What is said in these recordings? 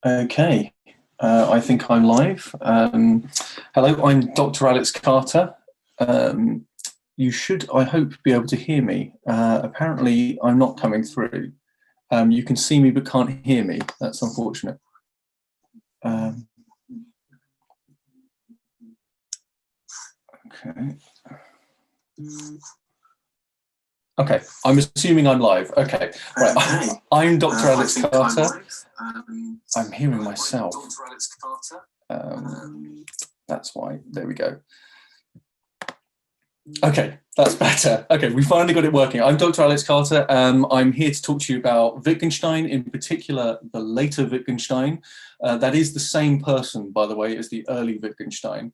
Okay, I think I'm live. Hello, I'm Dr. Alex Carter. You should, I hope, be able to hear me. Apparently, I'm not coming through. You can see me but can't hear me. That's unfortunate. Okay. Okay, I'm assuming I'm live. Okay, right. I'm Dr. Alex Carter. I'm hearing myself. That's why. There we go. Okay, that's better. Okay, we finally got it working. I'm Dr. Alex Carter. I'm here to talk to you about Wittgenstein, in particular, the later Wittgenstein. That is the same person, by the way, as the early Wittgenstein.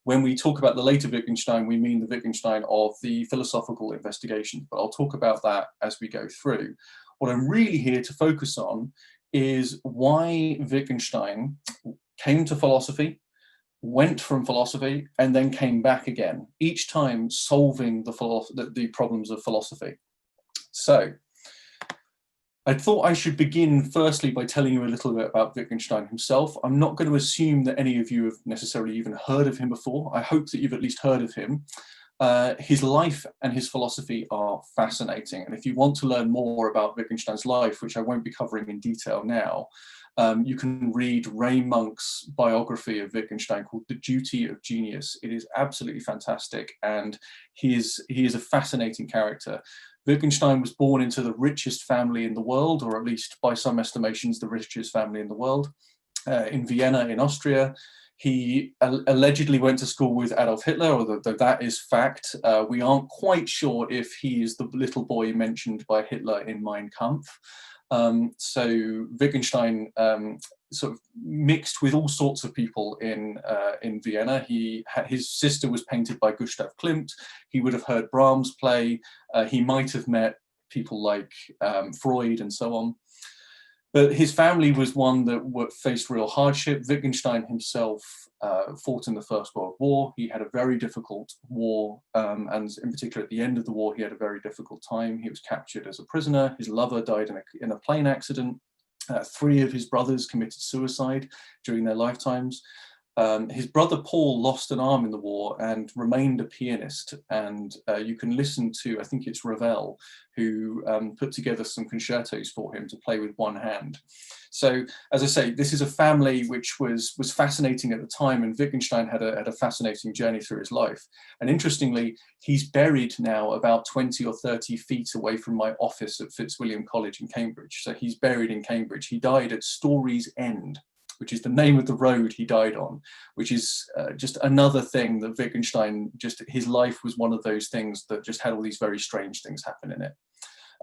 When we talk about the later Wittgenstein, we mean the Wittgenstein of the philosophical investigations, but I'll talk about that as we go through. What I'm really here to focus on is why Wittgenstein came to philosophy, went from philosophy, and then came back again, each time solving the problems of philosophy. So I thought I should begin firstly by telling you a little bit about Wittgenstein himself. I'm not going to assume that any of you have necessarily even heard of him before. I hope that you've at least heard of him. His life and his philosophy are fascinating. And if you want to learn more about Wittgenstein's life, which I won't be covering in detail now, you can read Ray Monk's biography of Wittgenstein called The Duty of Genius. It is absolutely fantastic, and he is a fascinating character. Wittgenstein was born into the richest family in the world, or at least by some estimations, the richest family in the world, in Vienna in Austria. He allegedly went to school with Adolf Hitler, although that is fact. We aren't quite sure if he is the little boy mentioned by Hitler in Mein Kampf. So Wittgenstein sort of mixed with all sorts of people in Vienna. His sister was painted by Gustav Klimt. He would have heard Brahms play. He might have met people like Freud and so on. But his family was one that faced real hardship. Wittgenstein himself fought in the First World War. He had a very difficult war, and in particular at the end of the war, he had a very difficult time. He was captured as a prisoner. His lover died in a plane accident. 3 of his brothers committed suicide during their lifetimes. His brother Paul lost an arm in the war and remained a pianist. And you can listen to, I think it's Ravel, who put together some concertos for him to play with one hand. So, as I say, this is a family which was fascinating at the time, and Wittgenstein had a fascinating journey through his life. And interestingly, he's buried now about 20 or 30 feet away from my office at Fitzwilliam College in Cambridge. So he's buried in Cambridge. He died at Storey's End, which is the name of the road he died on, which is just another thing that Wittgenstein, his life was one of those things that just had all these very strange things happen in it.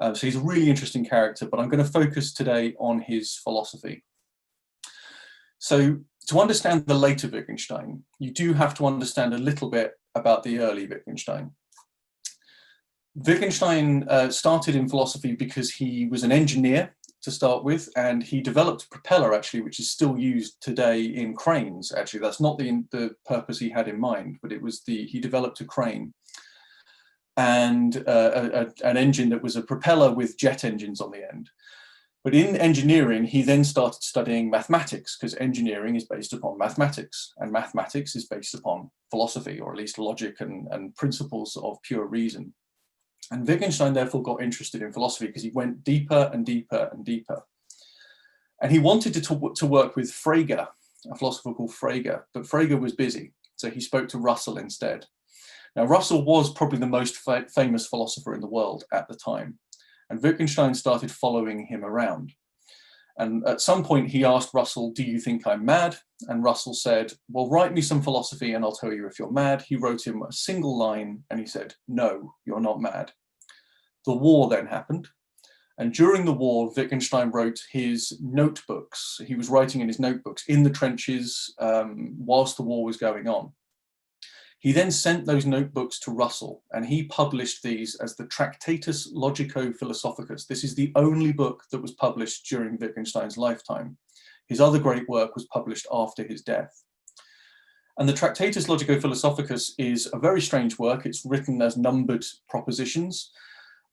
So he's a really interesting character, but I'm going to focus today on his philosophy. So to understand the later Wittgenstein, you do have to understand a little bit about the early Wittgenstein. Wittgenstein started in philosophy because he was an engineer to start with, and he developed a propeller, actually, which is still used today in cranes. Actually, that's not the purpose he had in mind, but it was he developed a crane and an engine that was a propeller with jet engines on the end. But in engineering, he then started studying mathematics, because engineering is based upon mathematics, and mathematics is based upon philosophy, or at least logic and principles of pure reason. And Wittgenstein therefore got interested in philosophy because he went deeper and deeper and deeper. And he wanted to work with Frege, a philosopher called Frege, but Frege was busy, so he spoke to Russell instead. Now, Russell was probably the most famous philosopher in the world at the time, and Wittgenstein started following him around. And at some point he asked Russell, "Do you think I'm mad?" And Russell said, "Well, write me some philosophy and I'll tell you if you're mad." He wrote him a single line and he said, "No, you're not mad." The war then happened. And during the war, Wittgenstein wrote his notebooks. He was writing in his notebooks in the trenches whilst the war was going on. He then sent those notebooks to Russell, and he published these as the Tractatus Logico-Philosophicus. This is the only book that was published during Wittgenstein's lifetime. His other great work was published after his death. And the Tractatus Logico-Philosophicus is a very strange work. It's written as numbered propositions.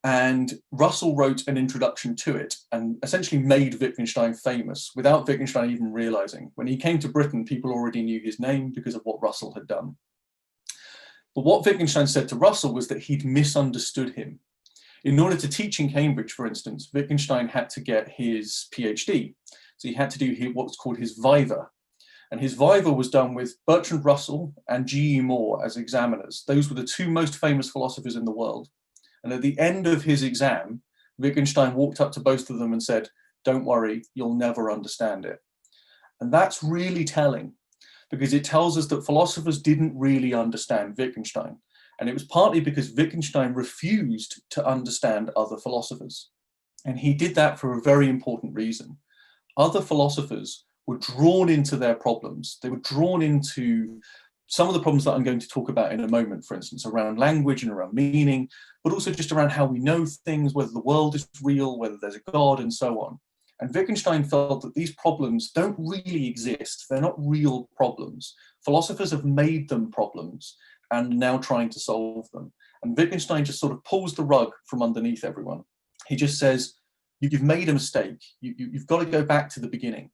And Russell wrote an introduction to it and essentially made Wittgenstein famous without Wittgenstein even realizing. When he came to Britain, people already knew his name because of what Russell had done. But what Wittgenstein said to Russell was that he'd misunderstood him. In order to teach in Cambridge, for instance, Wittgenstein had to get his PhD. So he had to do what's called his viva. And his viva was done with Bertrand Russell and G.E. Moore as examiners. Those were the two most famous philosophers in the world. And at the end of his exam, Wittgenstein walked up to both of them and said, "Don't worry, you'll never understand it." And that's really telling, because it tells us that philosophers didn't really understand Wittgenstein. And it was partly because Wittgenstein refused to understand other philosophers. And he did that for a very important reason. Other philosophers were drawn into their problems. They were drawn into some of the problems that I'm going to talk about in a moment, for instance, around language and around meaning, but also just around how we know things, whether the world is real, whether there's a God, and so on. And Wittgenstein felt that these problems don't really exist. They're not real problems. Philosophers have made them problems and now trying to solve them. And Wittgenstein just sort of pulls the rug from underneath everyone. He just says, you've made a mistake. You've got to go back to the beginning.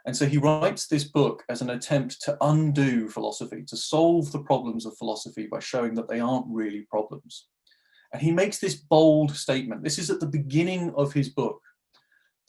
And so he writes this book as an attempt to undo philosophy, to solve the problems of philosophy by showing that they aren't really problems. And he makes this bold statement. This is at the beginning of his book.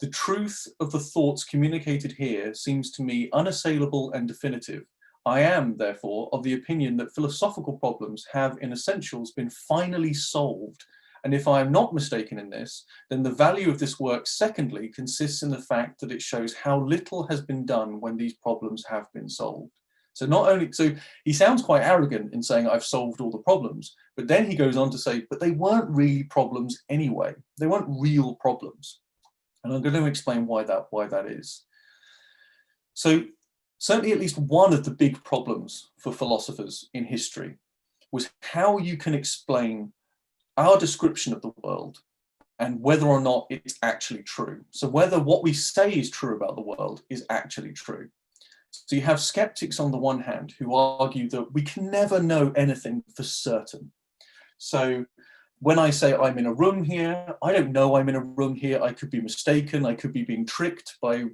"The truth of the thoughts communicated here seems to me unassailable and definitive. I am, therefore, of the opinion that philosophical problems have in essentials been finally solved. And if I am not mistaken in this, then the value of this work, secondly, consists in the fact that it shows how little has been done when these problems have been solved." So he sounds quite arrogant in saying, "I've solved all the problems," but then he goes on to say, but they weren't really problems anyway. They weren't real problems. And I'm going to explain why that is. So certainly at least one of the big problems for philosophers in history was how you can explain our description of the world and whether or not it's actually true. So whether what we say is true about the world is actually true. So you have skeptics on the one hand who argue that we can never know anything for certain. So when I say I'm in a room here, I don't know I'm in a room here. I could be mistaken. I could be being tricked by,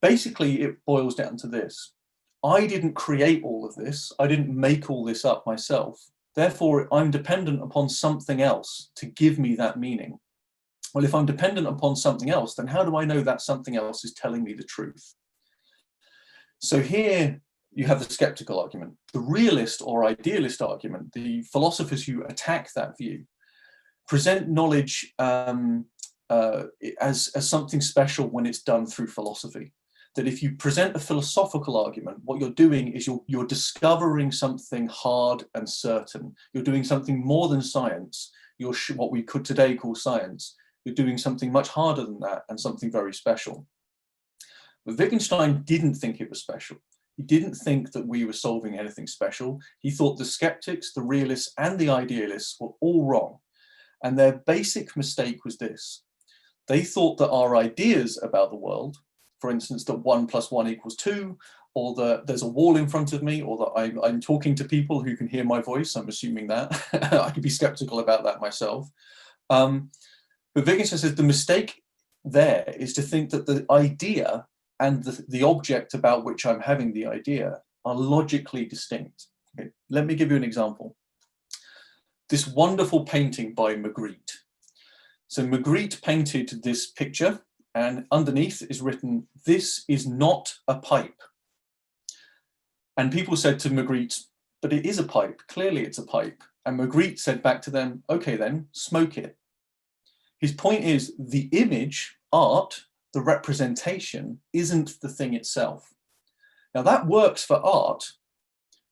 basically it boils down to this. I didn't create all of this. I didn't make all this up myself. Therefore, I'm dependent upon something else to give me that meaning. Well, if I'm dependent upon something else, then how do I know that something else is telling me the truth? So here you have the skeptical argument. The realist or idealist argument, the philosophers who attack that view, present knowledge as something special when it's done through philosophy. That if you present a philosophical argument, what you're doing is you're discovering something hard and certain. You're doing something more than science. You're what we could today call science. You're doing something much harder than that and something very special. But Wittgenstein didn't think it was special. He didn't think that we were solving anything special. He thought the skeptics, the realists, and the idealists were all wrong. And their basic mistake was this. They thought that our ideas about the world, for instance, that 1 + 1 = 2, or that there's a wall in front of me, or that I'm talking to people who can hear my voice. I'm assuming that. I could be skeptical about that myself. But Wittgenstein says the mistake there is to think that the idea and the object about which I'm having the idea are logically distinct. Okay, let me give you an example. This wonderful painting by Magritte. So Magritte painted this picture, and underneath is written, "This is not a pipe." And people said to Magritte, "But it is a pipe, clearly it's a pipe." And Magritte said back to them, "Okay then, smoke it." His point is the image, art, the representation isn't the thing itself. Now that works for art,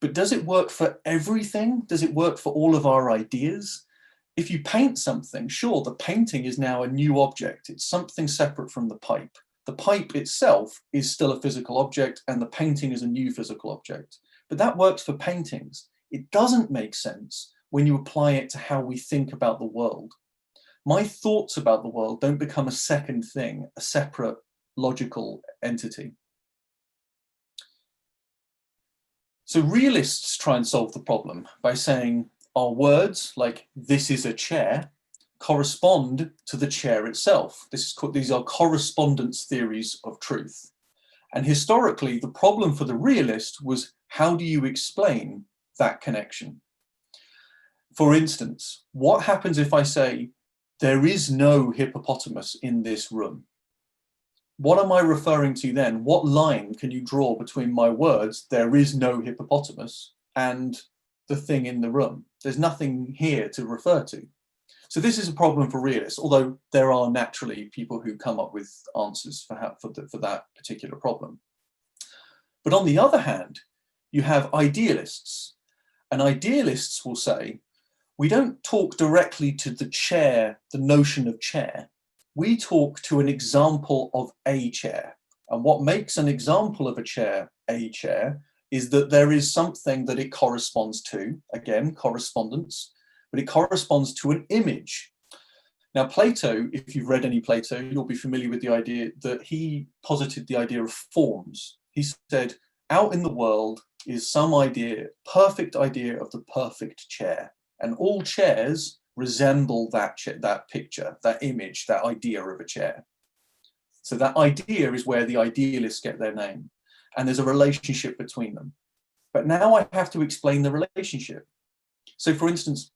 but does it work for everything? Does it work for all of our ideas? If you paint something, sure, the painting is now a new object. It's something separate from the pipe. The pipe itself is still a physical object and the painting is a new physical object. But that works for paintings. It doesn't make sense when you apply it to how we think about the world. My thoughts about the world don't become a second thing, a separate logical entity. So realists try and solve the problem by saying our words, like this is a chair, correspond to the chair itself. These are correspondence theories of truth. And historically, the problem for the realist was, how do you explain that connection? For instance, what happens if I say, there is no hippopotamus in this room? What am I referring to then? What line can you draw between my words, there is no hippopotamus, and the thing in the room? There's nothing here to refer to. So this is a problem for realists, although there are naturally people who come up with answers for that particular problem. But on the other hand, you have idealists, and idealists will say, we don't talk directly to the chair, the notion of chair. We talk to an example of a chair. And what makes an example of a chair is that there is something that it corresponds to, again, correspondence, but it corresponds to an image. Now, Plato, if you've read any Plato, you'll be familiar with the idea that he posited the idea of forms. He said, out in the world is some idea, perfect idea of the perfect chair. And all chairs resemble that picture, that image, that idea of a chair. So that idea is where the idealists get their name. And there's a relationship between them. But now I have to explain the relationship. So for instance,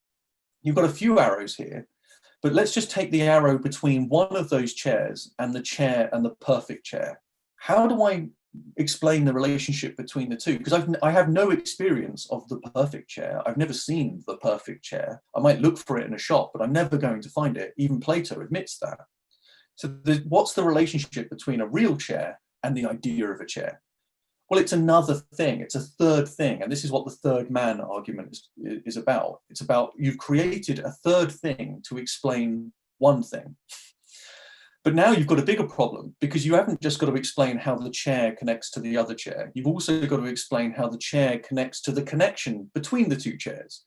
you've got a few arrows here, but let's just take the arrow between one of those chairs and the perfect chair. How do I explain the relationship between the two? Because I have no experience of the perfect chair. I've never seen the perfect chair. I might look for it in a shop, but I'm never going to find it. Even Plato admits that. So what's the relationship between a real chair and the idea of a chair? Well, it's another thing. It's a third thing. And this is what the third man argument is about. It's about, you've created a third thing to explain one thing. But now you've got a bigger problem, because you haven't just got to explain how the chair connects to the other chair. You've also got to explain how the chair connects to the connection between the two chairs.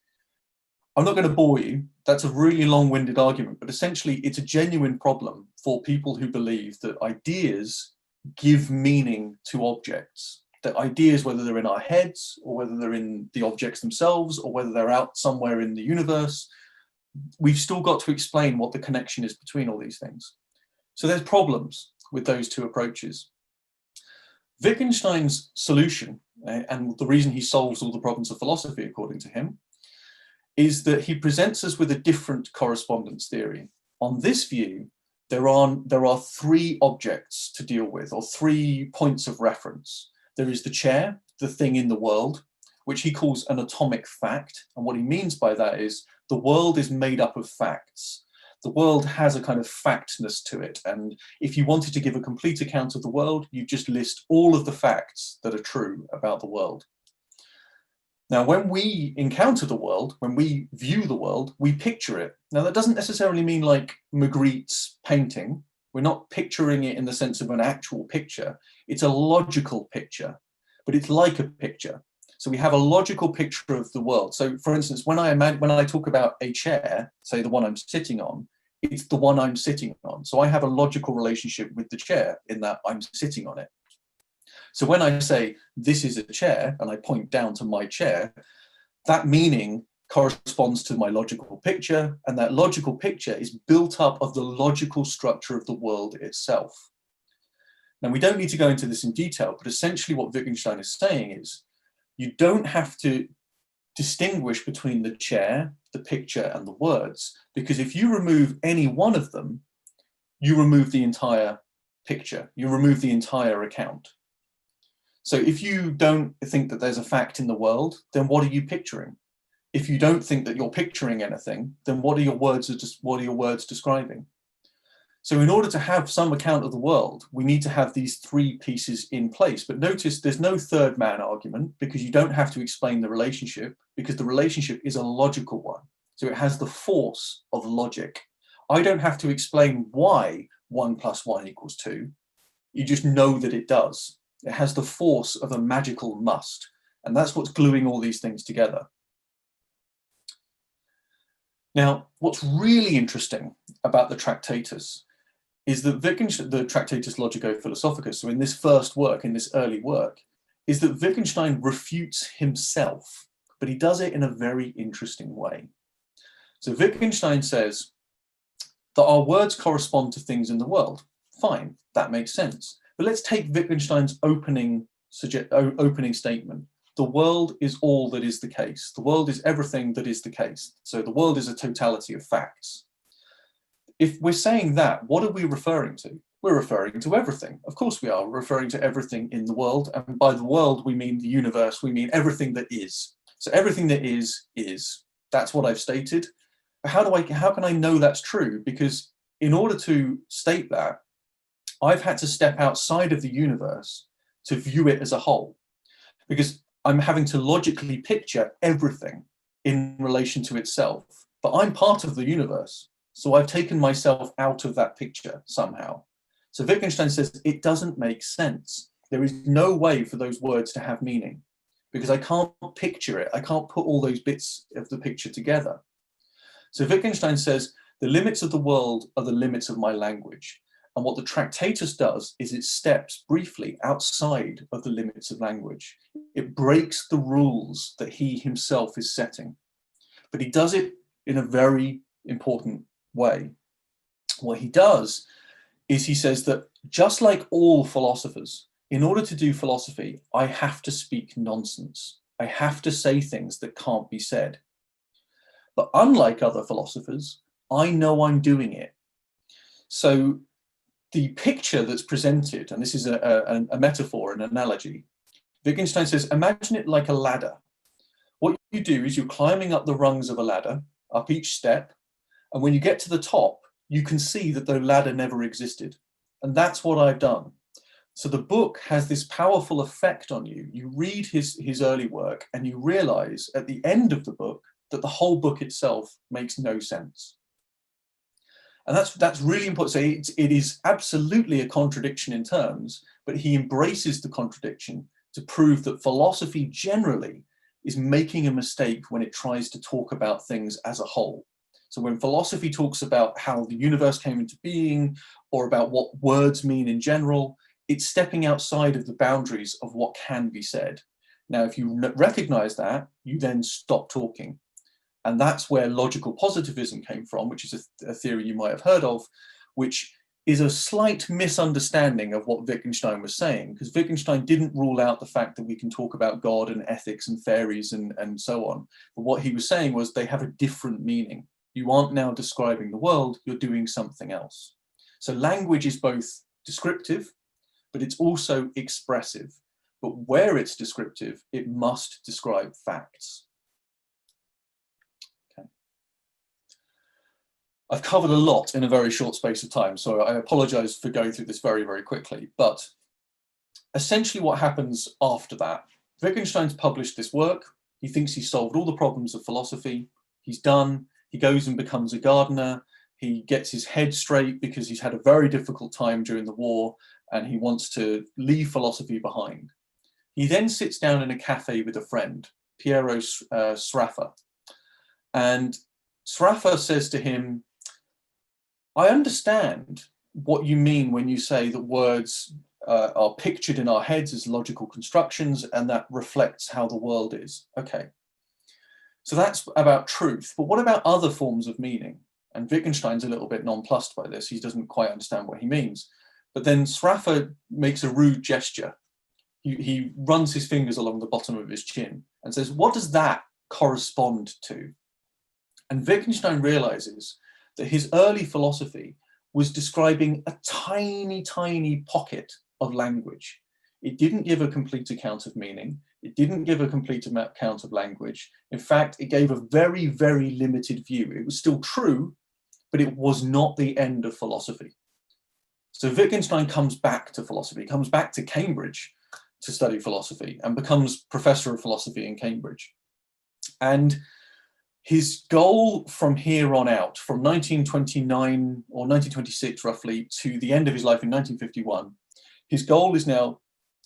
I'm not going to bore you. That's a really long-winded argument, but essentially it's a genuine problem for people who believe that ideas give meaning to objects. That ideas, whether they're in our heads or whether they're in the objects themselves or whether they're out somewhere in the universe, we've still got to explain what the connection is between all these things. So there's problems with those two approaches. Wittgenstein's solution, and the reason he solves all the problems of philosophy, according to him, is that he presents us with a different correspondence theory. On this view, there are three objects to deal with, or 3 points of reference. There is the chair, the thing in the world, which he calls an atomic fact. And what he means by that is the world is made up of facts. The world has a kind of factness to it. And if you wanted to give a complete account of the world, you just list all of the facts that are true about the world. Now, when we encounter the world, when we view the world, we picture it. Now, that doesn't necessarily mean like Magritte's painting. We're not picturing it in the sense of an actual picture. It's a logical picture, but it's like a picture. So we have a logical picture of the world. So for instance, when I talk about a chair, say the one I'm sitting on, it's the one I'm sitting on. So I have a logical relationship with the chair in that I'm sitting on it. So when I say this is a chair and I point down to my chair, that meaning corresponds to my logical picture, and that logical picture is built up of the logical structure of the world itself. Now, we don't need to go into this in detail, but essentially what Wittgenstein is saying is you don't have to distinguish between the chair, the picture, and the words, because if you remove any one of them, you remove the entire picture, you remove the entire account. So if you don't think that there's a fact in the world, then what are you picturing? If you don't think that you're picturing anything, then what are your words describing? So in order to have some account of the world, we need to have these 3 pieces in place. But notice there's no third man argument, because you don't have to explain the relationship, because the relationship is a logical one. So it has the force of logic. I don't have to explain why 1 + 1 = 2. You just know that it does. It has the force of a magical must. And that's what's gluing all these things together. Now, what's really interesting about the Tractatus is that Wittgenstein, the Tractatus Logico-Philosophicus, so in this first work, in this early work, is that Wittgenstein refutes himself, but he does it in a very interesting way. So Wittgenstein says that our words correspond to things in the world. Fine, that makes sense. But let's take Wittgenstein's opening statement. The world is all that is the case. The world is everything that is the case. So the world is a totality of facts. If we're saying that, what are we referring to? We're referring to everything. Of course we are. We're referring to everything in the world. And by the world, we mean the universe. We mean everything that is. So everything that is. That's what I've stated. How can I know that's true? Because in order to state that, I've had to step outside of the universe to view it as a whole. Because I'm having to logically picture everything in relation to itself. But I'm part of the universe. So I've taken myself out of that picture somehow. So Wittgenstein says it doesn't make sense. There is no way for those words to have meaning because I can't picture it. I can't put all those bits of the picture together. So Wittgenstein says the limits of the world are the limits of my language. And what the Tractatus does is it steps briefly outside of the limits of language. It breaks the rules that he himself is setting. But he does it in a very important way. What he does is he says that just like all philosophers, in order to do philosophy, I have to speak nonsense. I have to say things that can't be said. But unlike other philosophers, I know I'm doing it. So the picture that's presented, and this is a metaphor, an analogy, Wittgenstein says, imagine it like a ladder. What you do is you're climbing up the rungs of a ladder, up each step, and when you get to the top, you can see that the ladder never existed. And that's what I've done. So the book has this powerful effect on you. You read his early work and you realize at the end of the book that the whole book itself makes no sense. And that's really important. So it is absolutely a contradiction in terms, but he embraces the contradiction to prove that philosophy generally is making a mistake when it tries to talk about things as a whole. So when philosophy talks about how the universe came into being or about what words mean in general, it's stepping outside of the boundaries of what can be said. Now, if you recognize that, you then stop talking. And that's where logical positivism came from, which is a theory you might have heard of, which is a slight misunderstanding of what Wittgenstein was saying, because Wittgenstein didn't rule out the fact that we can talk about God and ethics and fairies and so on. But what he was saying was they have a different meaning. You aren't now describing the world, you're doing something else. So language is both descriptive, but it's also expressive. But where it's descriptive, it must describe facts. Okay. I've covered a lot in a very short space of time, so I apologize for going through this very, very quickly. But essentially what happens after that, Wittgenstein's published this work. He thinks he's solved all the problems of philosophy. He's done. He goes and becomes a gardener. He gets his head straight because he's had a very difficult time during the war and he wants to leave philosophy behind. He then sits down in a cafe with a friend, Piero Sraffa. And Sraffa says to him, I understand what you mean when you say that words are pictured in our heads as logical constructions and that reflects how the world is. Okay. So that's about truth, but what about other forms of meaning? And Wittgenstein's a little bit nonplussed by this. He doesn't quite understand what he means. But then Sraffa makes a rude gesture. He runs his fingers along the bottom of his chin and says, what does that correspond to? And Wittgenstein realizes that his early philosophy was describing a tiny, tiny pocket of language. It didn't give a complete account of meaning. It didn't give a complete account of language. In fact, it gave a very, very limited view. It was still true, but it was not the end of philosophy. So Wittgenstein comes back to philosophy, comes back to Cambridge to study philosophy and becomes professor of philosophy in Cambridge. And his goal from here on out, from 1929 or 1926 roughly to the end of his life in 1951, his goal is now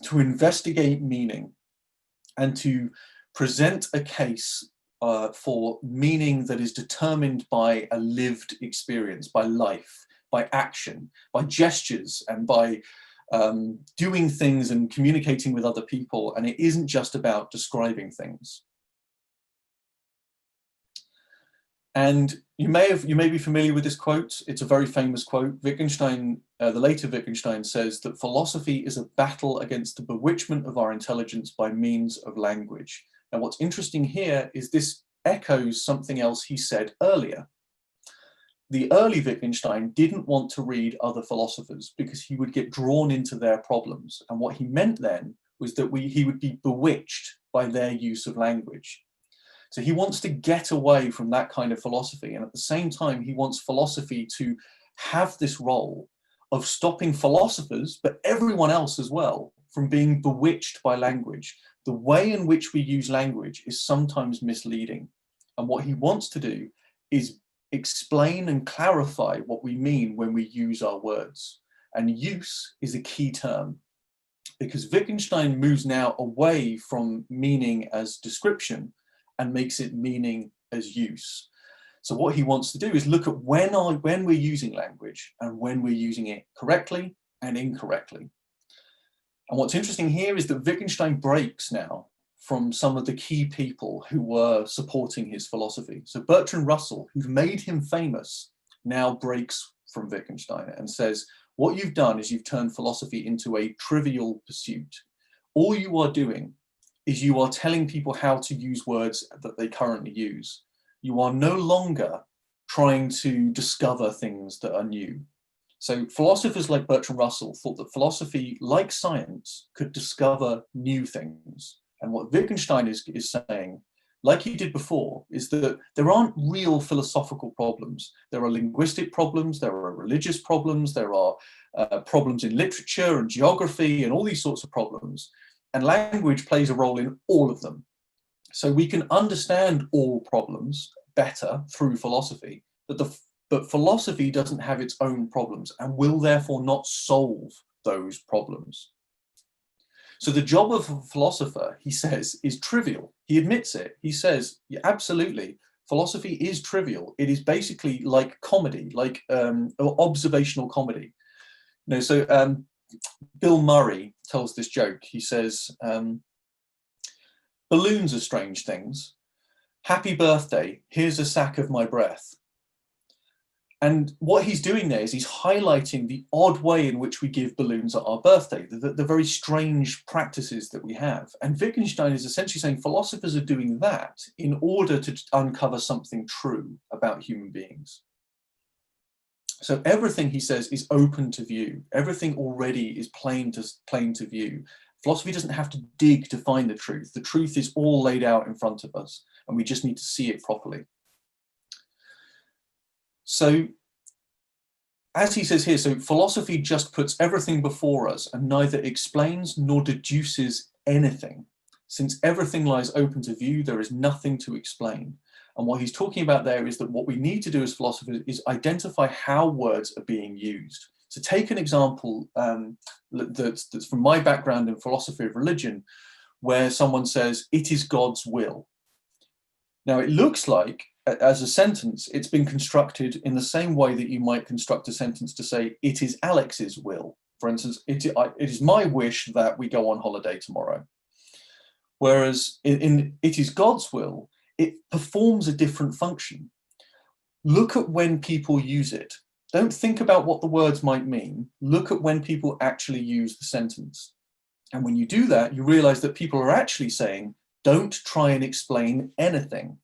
to investigate meaning and to present a case for meaning that is determined by a lived experience, by life, by action, by gestures, and by doing things and communicating with other people, and it isn't just about describing things. And you may be familiar with this quote. It's a very famous quote. Wittgenstein, the later Wittgenstein, says that philosophy is a battle against the bewitchment of our intelligence by means of language. Now, what's interesting here is this echoes something else he said earlier. The early Wittgenstein didn't want to read other philosophers because he would get drawn into their problems. And what he meant then was that he would be bewitched by their use of language. So he wants to get away from that kind of philosophy. And at the same time, he wants philosophy to have this role of stopping philosophers, but everyone else as well, from being bewitched by language. The way in which we use language is sometimes misleading. And what he wants to do is explain and clarify what we mean when we use our words. And use is a key term, because Wittgenstein moves now away from meaning as description and makes it meaning as use. So what he wants to do is look at when we're using language and when we're using it correctly and incorrectly. And what's interesting here is that Wittgenstein breaks now from some of the key people who were supporting his philosophy. So Bertrand Russell, who made him famous, now breaks from Wittgenstein and says, what you've done is you've turned philosophy into a trivial pursuit. All you are doing is you are telling people how to use words that they currently use. You are no longer trying to discover things that are new. So philosophers like Bertrand Russell thought that philosophy, like science, could discover new things. And what Wittgenstein is saying, like he did before, is that there aren't real philosophical problems. There are linguistic problems, there are religious problems, there are problems in literature and geography and all these sorts of problems. And language plays a role in all of them. So we can understand all problems better through philosophy, but philosophy doesn't have its own problems and will therefore not solve those problems. So the job of a philosopher, he says, is trivial. He admits it. He says, yeah, absolutely, philosophy is trivial. It is basically like comedy, like observational comedy. You know, so Bill Murray tells this joke. He says, balloons are strange things. Happy birthday, here's a sack of my breath. And what he's doing there is he's highlighting the odd way in which we give balloons at our birthday, the very strange practices that we have. And Wittgenstein is essentially saying philosophers are doing that in order to uncover something true about human beings. So everything, he says, is open to view. Everything already is plain to view. Philosophy doesn't have to dig to find the truth. The truth is all laid out in front of us, and we just need to see it properly. So, as he says here, so philosophy just puts everything before us and neither explains nor deduces anything. Since everything lies open to view, there is nothing to explain. And what he's talking about there is that what we need to do as philosophers is identify how words are being used. So take an example that's from my background in philosophy of religion, where someone says, it is God's will. Now, it looks like, as a sentence, it's been constructed in the same way that you might construct a sentence to say, it is Alex's will. For instance, it is my wish that we go on holiday tomorrow. Whereas in it is God's will, it performs a different function. Look at when people use it. Don't think about what the words might mean. Look at when people actually use the sentence. And when you do that, you realize that people are actually saying, don't try and explain anything.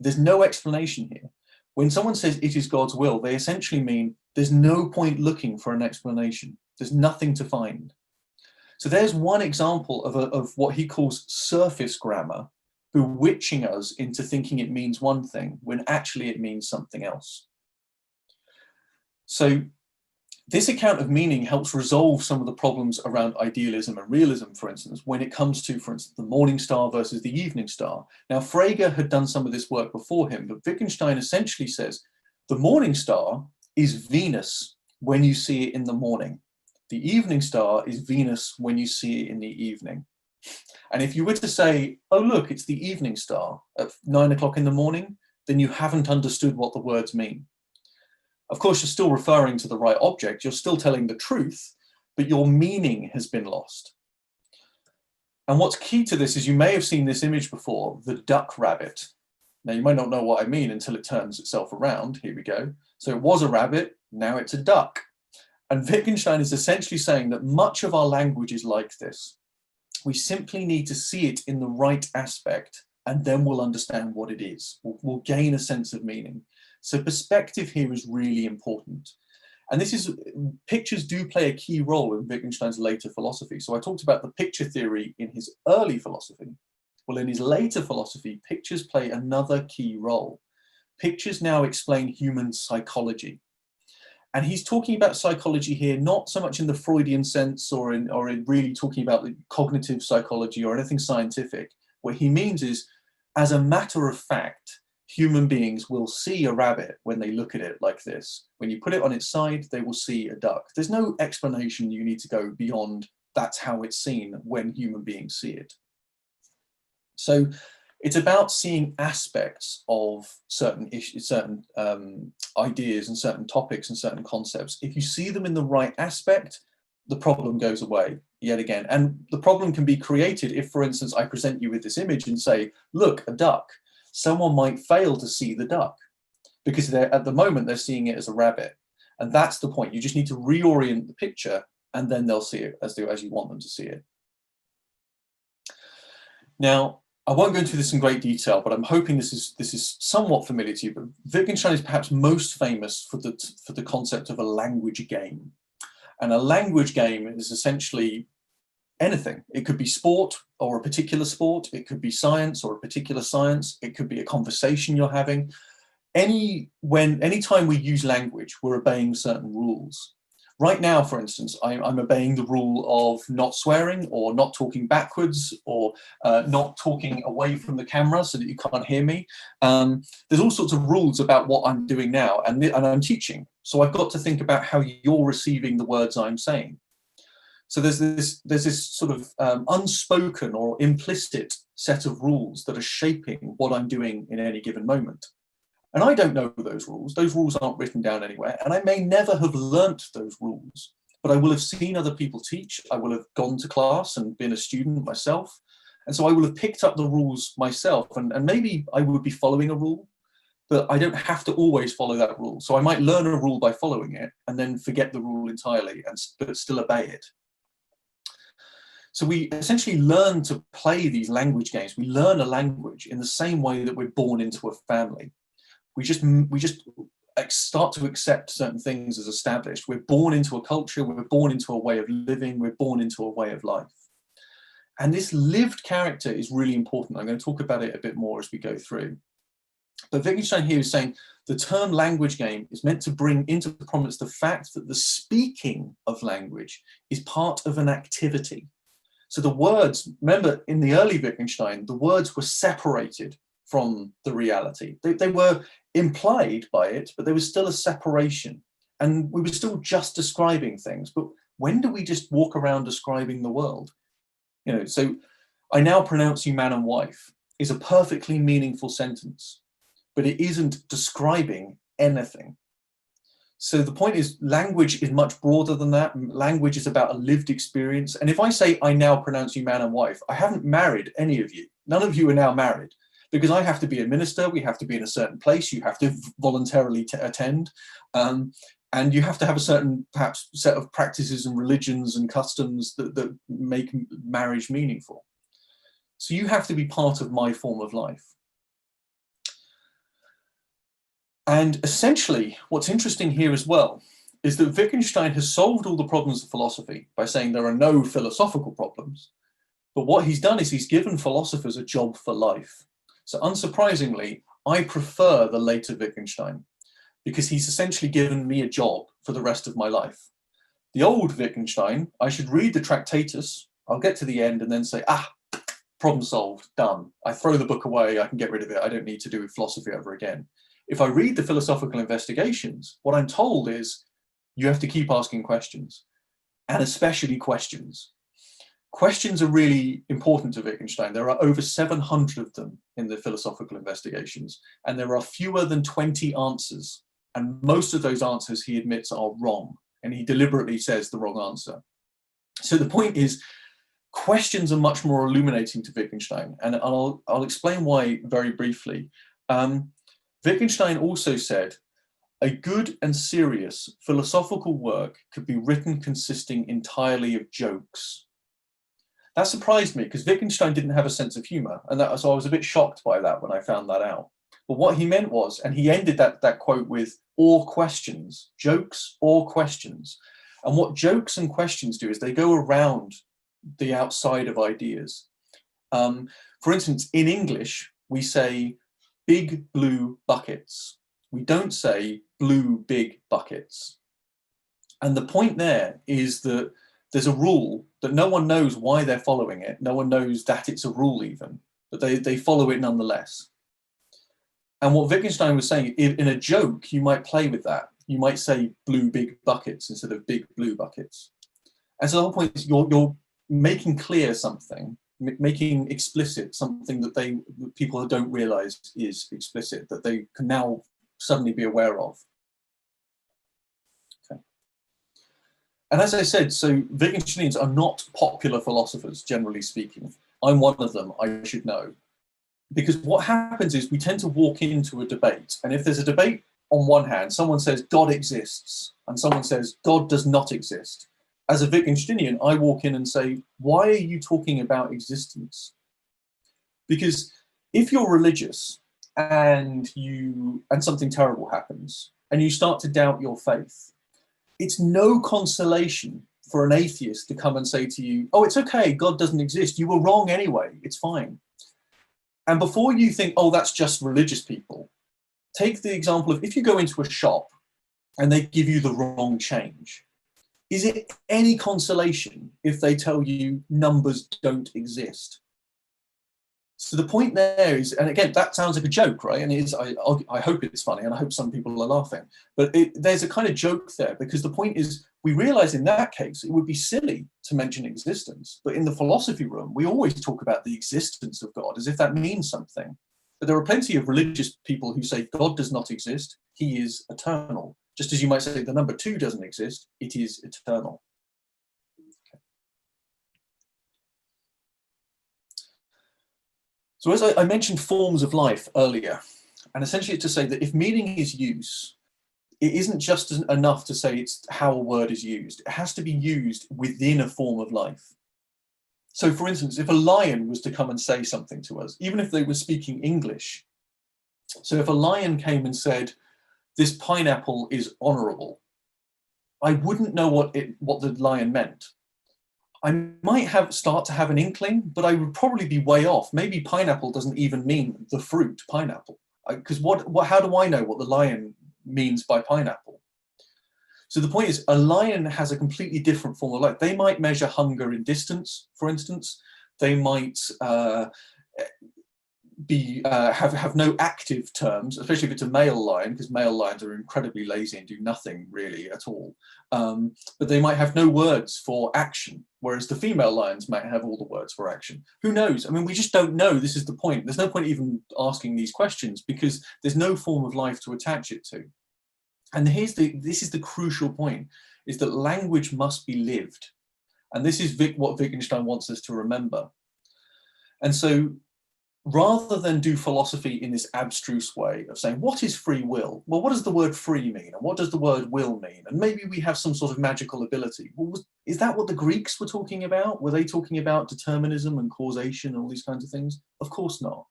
There's no explanation here. When someone says it is God's will, they essentially mean there's no point looking for an explanation. There's nothing to find. So there's one example of what he calls surface grammar, bewitching us into thinking it means one thing when actually it means something else. So this account of meaning helps resolve some of the problems around idealism and realism, for instance, when it comes to, for instance, the morning star versus the evening star. Now, Frege had done some of this work before him, but Wittgenstein essentially says the morning star is Venus when you see it in the morning. The evening star is Venus when you see it in the evening. And if you were to say, oh, look, it's the evening star at 9 o'clock in the morning, then you haven't understood what the words mean. Of course, you're still referring to the right object. You're still telling the truth, but your meaning has been lost. And what's key to this is you may have seen this image before, the duck rabbit. Now, you might not know what I mean until it turns itself around. Here we go. So it was a rabbit, now it's a duck. And Wittgenstein is essentially saying that much of our language is like this. We simply need to see it in the right aspect, and then we'll understand what it is. We'll gain a sense of meaning. So perspective here is really important. And pictures do play a key role in Wittgenstein's later philosophy. So I talked about the picture theory in his early philosophy. Well, in his later philosophy, pictures play another key role. Pictures now explain human psychology. And he's talking about psychology here, not so much in the Freudian sense or in really talking about the cognitive psychology or anything scientific. What he means is, as a matter of fact, human beings will see a rabbit when they look at it like this. When you put it on its side, they will see a duck. There's no explanation you need to go beyond that's how it's seen when human beings see it. So it's about seeing aspects of certain issues, certain ideas and certain topics and certain concepts. If you see them in the right aspect, the problem goes away yet again. And the problem can be created if, for instance, I present you with this image and say, look, a duck. Someone might fail to see the duck because at the moment they're seeing it as a rabbit. And that's the point. You just need to reorient the picture and then they'll see it as you want them to see it. Now, I won't go into this in great detail, but I'm hoping this is somewhat familiar to you. But Wittgenstein is perhaps most famous for the concept of a language game. And a language game is essentially anything. It could be sport or a particular sport. It could be science or a particular science. It could be a conversation you're having. Anytime we use language, we're obeying certain rules. Right now, for instance, I'm obeying the rule of not swearing or not talking backwards or not talking away from the camera so that you can't hear me. There's all sorts of rules about what I'm doing now, and I'm teaching. So I've got to think about how you're receiving the words I'm saying. So there's this sort of unspoken or implicit set of rules that are shaping what I'm doing in any given moment. And I don't know those rules. Those rules aren't written down anywhere. And I may never have learnt those rules, but I will have seen other people teach. I will have gone to class and been a student myself. And so I will have picked up the rules myself. And maybe I would be following a rule, but I don't have to always follow that rule. So I might learn a rule by following it and then forget the rule entirely, but still obey it. So we essentially learn to play these language games. We learn a language in the same way that we're born into a family. We just start to accept certain things as established. We're born into a culture, we're born into a way of living, we're born into a way of life. And this lived character is really important. I'm going to talk about it a bit more as we go through. But Wittgenstein here is saying the term language game is meant to bring into prominence the fact that the speaking of language is part of an activity. So the words, remember in the early Wittgenstein, the words were separated from the reality. They were implied by it, but there was still a separation. And we were still just describing things. But when do we just walk around describing the world? So I now pronounce you man and wife is a perfectly meaningful sentence, but it isn't describing anything. So the point is, language is much broader than that. Language is about a lived experience. And if I say, I now pronounce you man and wife, I haven't married any of you. None of you are now married. Because I have to be a minister, we have to be in a certain place, you have to voluntarily attend, and you have to have a certain, perhaps, set of practices and religions and customs that make marriage meaningful. So you have to be part of my form of life. And essentially, what's interesting here as well is that Wittgenstein has solved all the problems of philosophy by saying there are no philosophical problems. But what he's done is he's given philosophers a job for life. So unsurprisingly, I prefer the later Wittgenstein because he's essentially given me a job for the rest of my life. The old Wittgenstein, I should read the Tractatus, I'll get to the end and then say, problem solved, done. I throw the book away, I can get rid of it, I don't need to do philosophy ever again. If I read the philosophical investigations, what I'm told is you have to keep asking questions, and especially questions. Questions are really important to Wittgenstein. There are over 700 of them in the philosophical investigations, and there are fewer than 20 answers. And most of those answers he admits are wrong, and he deliberately says the wrong answer. So the point is, questions are much more illuminating to Wittgenstein, and I'll explain why very briefly. Wittgenstein also said, a good and serious philosophical work could be written consisting entirely of jokes. That surprised me because Wittgenstein didn't have a sense of humor, and so I was a bit shocked by that when I found that out. But what he meant was, and he ended that quote with, or questions, jokes or questions. And what jokes and questions do is they go around the outside of ideas. For instance, in English, we say big blue buckets. We don't say blue big buckets. And the point there is that there's a rule that no one knows why they're following it. No one knows that it's a rule even, but they follow it nonetheless. And what Wittgenstein was saying, in a joke, you might play with that. You might say blue big buckets instead of big blue buckets. And so the whole point is you're making clear something, making explicit something that people don't realize is explicit, that they can now suddenly be aware of. Okay. And as I said, so Wittgensteinians are not popular philosophers, generally speaking. I'm one of them, I should know. Because what happens is we tend to walk into a debate, and if there's a debate on one hand, someone says God exists, and someone says God does not exist. As a Wittgensteinian, I walk in and say, why are you talking about existence? Because if you're religious and something terrible happens, and you start to doubt your faith, it's no consolation for an atheist to come and say to you, oh, it's okay, God doesn't exist. You were wrong anyway, it's fine. And before you think, oh, that's just religious people, take the example of if you go into a shop and they give you the wrong change. Is it any consolation if they tell you numbers don't exist? So the point there is, and again, that sounds like a joke, right? And it is, I hope it's funny, and I hope some people are laughing. But there's a kind of joke there, because the point is, we realize in that case, it would be silly to mention existence. But in the philosophy room, we always talk about the existence of God as if that means something. But there are plenty of religious people who say God does not exist, he is eternal. Just as you might say the number 2 doesn't exist, it is eternal. Okay. So as I mentioned forms of life earlier, and essentially it's to say that if meaning is use, it isn't just enough to say it's how a word is used. It has to be used within a form of life. So for instance, if a lion was to come and say something to us, even if they were speaking English, so if a lion came and said, this pineapple is honorable, I wouldn't know what the lion meant. I might start to have an inkling, but I would probably be way off. Maybe pineapple doesn't even mean the fruit pineapple, because how do I know what the lion means by pineapple? So the point is, a lion has a completely different form of life. They might measure hunger in distance, for instance. They might have no active terms, especially if it's a male lion, because male lions are incredibly lazy and do nothing really at all. But they might have no words for action, whereas the female lions might have all the words for action. Who knows? I mean, we just don't know. This is the point. There's no point even asking these questions because there's no form of life to attach it to. And this is the crucial point, is that language must be lived. And this is what Wittgenstein wants us to remember. And so rather than do philosophy in this abstruse way of saying, what is free will? Well, what does the word free mean? And what does the word will mean? And maybe we have some sort of magical ability. Well, is that what the Greeks were talking about? Were they talking about determinism and causation and all these kinds of things? Of course not.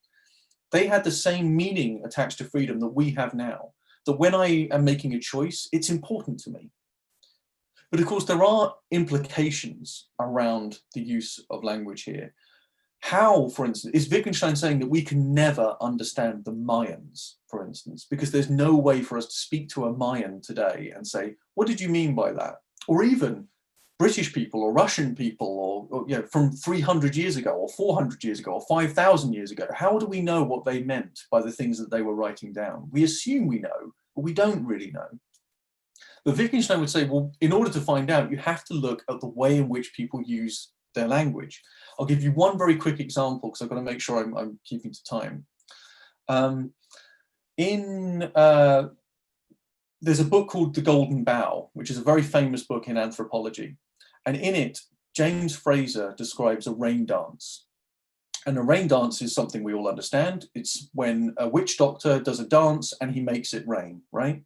They had the same meaning attached to freedom that we have now, that when I am making a choice, it's important to me. But of course, there are implications around the use of language here. How, for instance, is Wittgenstein saying that we can never understand the Mayans, for instance, because there's no way for us to speak to a Mayan today and say, what did you mean by that? Or even British people or Russian people or you know, from 300 years ago or 400 years ago or 5,000 years ago, how do we know what they meant by the things that they were writing down? We assume we know, but we don't really know. But Wittgenstein would say, well, in order to find out, you have to look at the way in which people use their language. I'll give you one very quick example because I've got to make sure I'm keeping to time. There's a book called The Golden Bough, which is a very famous book in anthropology. And in it, James Fraser describes a rain dance. And a rain dance is something we all understand. It's when a witch doctor does a dance and he makes it rain, right?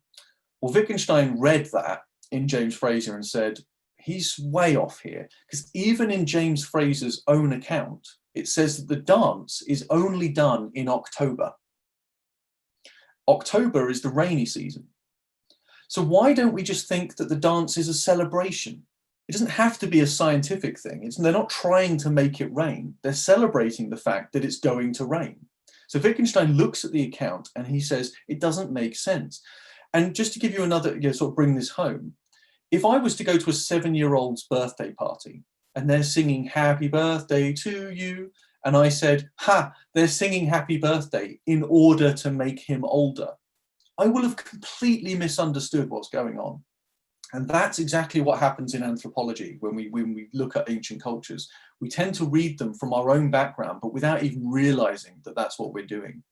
Well, Wittgenstein read that in James Fraser and said, he's way off here, because even in James Fraser's own account, it says that the dance is only done in October. October is the rainy season. So why don't we just think that the dance is a celebration? It doesn't have to be a scientific thing. They're not trying to make it rain. They're celebrating the fact that it's going to rain. So Wittgenstein looks at the account and he says, it doesn't make sense. And just to give you another, sort of bring this home, if I was to go to a 7-year-old's birthday party and they're singing happy birthday to you, and I said, ha, they're singing happy birthday in order to make him older, I will have completely misunderstood what's going on. And that's exactly what happens in anthropology when we look at ancient cultures. We tend to read them from our own background, but without even realizing that that's what we're doing.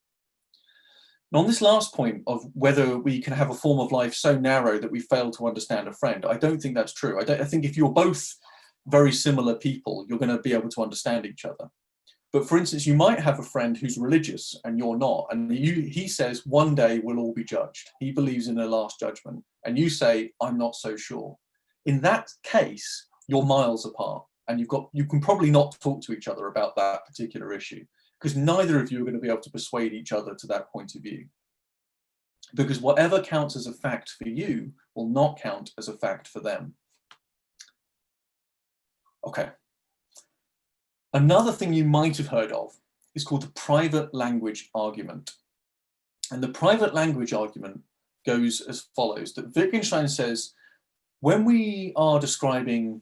And on this last point of whether we can have a form of life so narrow that we fail to understand a friend, I don't think that's true. I think if you're both very similar people, you're going to be able to understand each other. But for instance, you might have a friend who's religious and you're not, and he says one day we'll all be judged. He believes in a last judgment, and you say, I'm not so sure. In that case, you're miles apart, and you can probably not talk to each other about that particular issue, because neither of you are going to be able to persuade each other to that point of view. Because whatever counts as a fact for you will not count as a fact for them. Okay. Another thing you might have heard of is called the private language argument. And the private language argument goes as follows, that Wittgenstein says, when we are describing